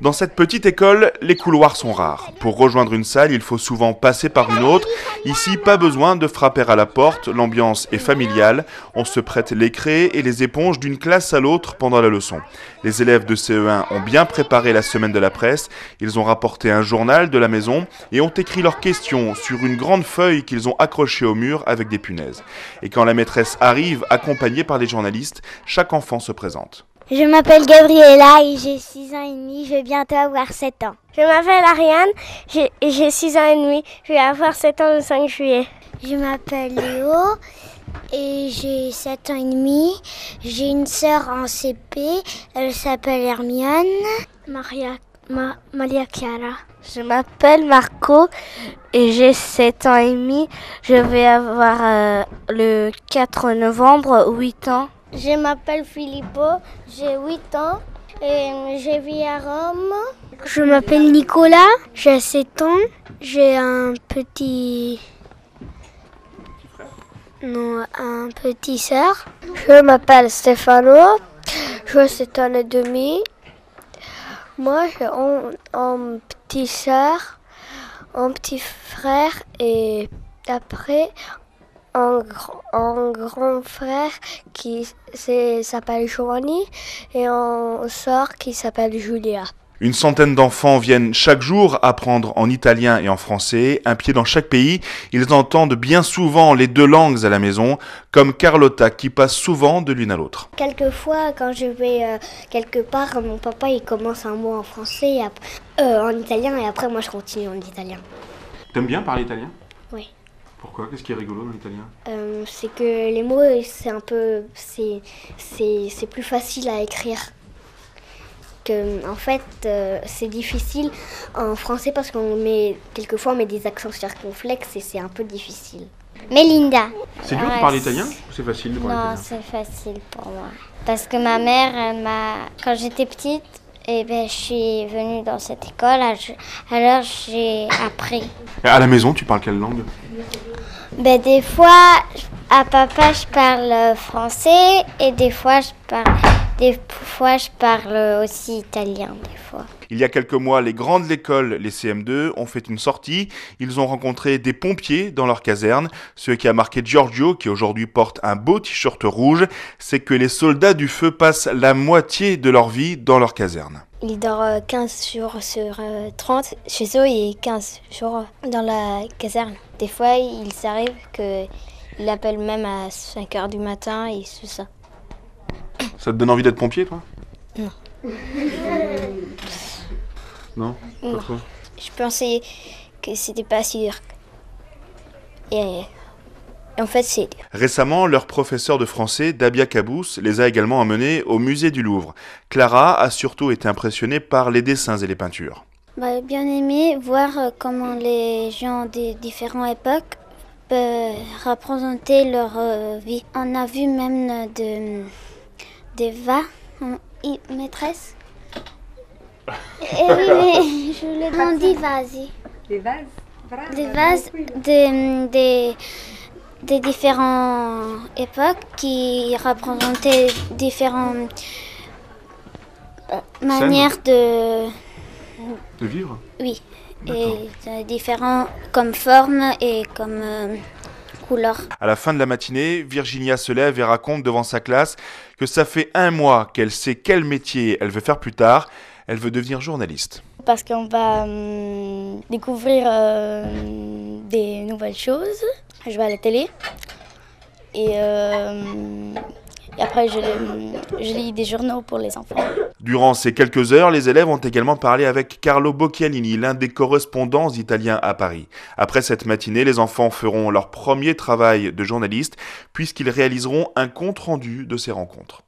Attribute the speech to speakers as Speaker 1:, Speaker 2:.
Speaker 1: Dans cette petite école, les couloirs sont rares. Pour rejoindre une salle, il faut souvent passer par une autre. Ici, pas besoin de frapper à la porte, l'ambiance est familiale. On se prête les crayons et les éponges d'une classe à l'autre pendant la leçon. Les élèves de CE1 ont bien préparé la semaine de la presse. Ils ont rapporté un journal de la maison et ont écrit leurs questions sur une grande feuille qu'ils ont accrochée au mur avec des punaises. Et quand la maîtresse arrive, accompagnée par des journalistes, chaque enfant se présente.
Speaker 2: Je m'appelle Gabriella et j'ai 6 ans et demi, je vais bientôt avoir 7 ans.
Speaker 3: Je m'appelle Ariane, j'ai 6 ans et demi, je vais avoir 7 ans le 5 juillet.
Speaker 2: Je m'appelle Léo et j'ai 7 ans et demi. J'ai une sœur en CP, elle s'appelle Hermione.
Speaker 3: Maria Chiara.
Speaker 4: Je m'appelle Marco et j'ai 7 ans et demi. Je vais avoir le 4 novembre 8 ans.
Speaker 3: Je m'appelle Filippo, j'ai 8 ans et je vis à Rome.
Speaker 2: Je m'appelle Nicolas, j'ai 7 ans, j'ai un petit sœur.
Speaker 5: Je m'appelle Stefano, j'ai 7 ans et demi. Moi j'ai un petit sœur, un petit frère et après un grand frère qui s'appelle Giovanni et une sœur qui s'appelle Julia.
Speaker 1: Une centaine d'enfants viennent chaque jour apprendre en italien et en français, un pied dans chaque pays. Ils entendent bien souvent les deux langues à la maison, comme Carlotta qui passe souvent de l'une à l'autre.
Speaker 2: Quelquefois, quand je vais quelque part, mon papa il commence un mot en français, en italien, et après moi je continue en italien.
Speaker 1: T'aimes bien parler italien ?
Speaker 2: Oui.
Speaker 1: Pourquoi ? Qu'est-ce qui est rigolo dans l'italien ?
Speaker 2: C'est que les mots, c'est plus facile à écrire. En fait, c'est difficile en français parce quelquefois on met des accents circonflexes et c'est un peu difficile. Mélinda.
Speaker 1: C'est dur de parler italien ou c'est facile de parler italien ?
Speaker 3: Non, c'est facile pour moi. Parce que ma mère, quand j'étais petite, je suis venue dans cette école, alors j'ai appris.
Speaker 1: Et à la maison, tu parles quelle langue ?
Speaker 3: Des fois, à papa, je parle français et des fois, je parle aussi italien, des fois.
Speaker 1: Il y a quelques mois, les grands de l'école, les CM2, ont fait une sortie. Ils ont rencontré des pompiers dans leur caserne. Ce qui a marqué Giorgio, qui aujourd'hui porte un beau t-shirt rouge, c'est que les soldats du feu passent la moitié de leur vie dans leur caserne.
Speaker 5: Il dort 15 jours sur 30 chez eux et 15 jours dans la caserne. Des fois, il s'arrive qu'il appelle même à 5 h du matin et c'est ça.
Speaker 1: Ça te donne envie d'être pompier, toi ?
Speaker 5: Non.
Speaker 1: Non ? Pas trop ?
Speaker 5: Je pensais que c'était pas sûr. Et en fait, c'est dur.
Speaker 1: Récemment, leur professeur de français, Dabia Cabous, les a également emmenés au musée du Louvre. Clara a surtout été impressionnée par les dessins et les peintures.
Speaker 2: Bien aimé voir comment les gens des différentes époques peuvent représenter leur vie. On a vu même des maîtresses. Oui, mais je le demande des vases.
Speaker 6: Des vases ? Bravo.
Speaker 2: Des vases des différentes époques qui représentaient différentes manières de
Speaker 1: vivre ?
Speaker 2: Oui, et différents comme forme et comme couleur.
Speaker 1: À la fin de la matinée, Virginia se lève et raconte devant sa classe que ça fait 1 mois qu'elle sait quel métier elle veut faire plus tard. Elle veut devenir journaliste.
Speaker 3: Parce qu'on va découvrir des nouvelles choses. Je vais à la télé. Et après, je lis des journaux pour les enfants.
Speaker 1: Durant ces quelques heures, les élèves ont également parlé avec Carlo Bocchialini, l'un des correspondants italiens à Paris. Après cette matinée, les enfants feront leur premier travail de journaliste, puisqu'ils réaliseront un compte-rendu de ces rencontres.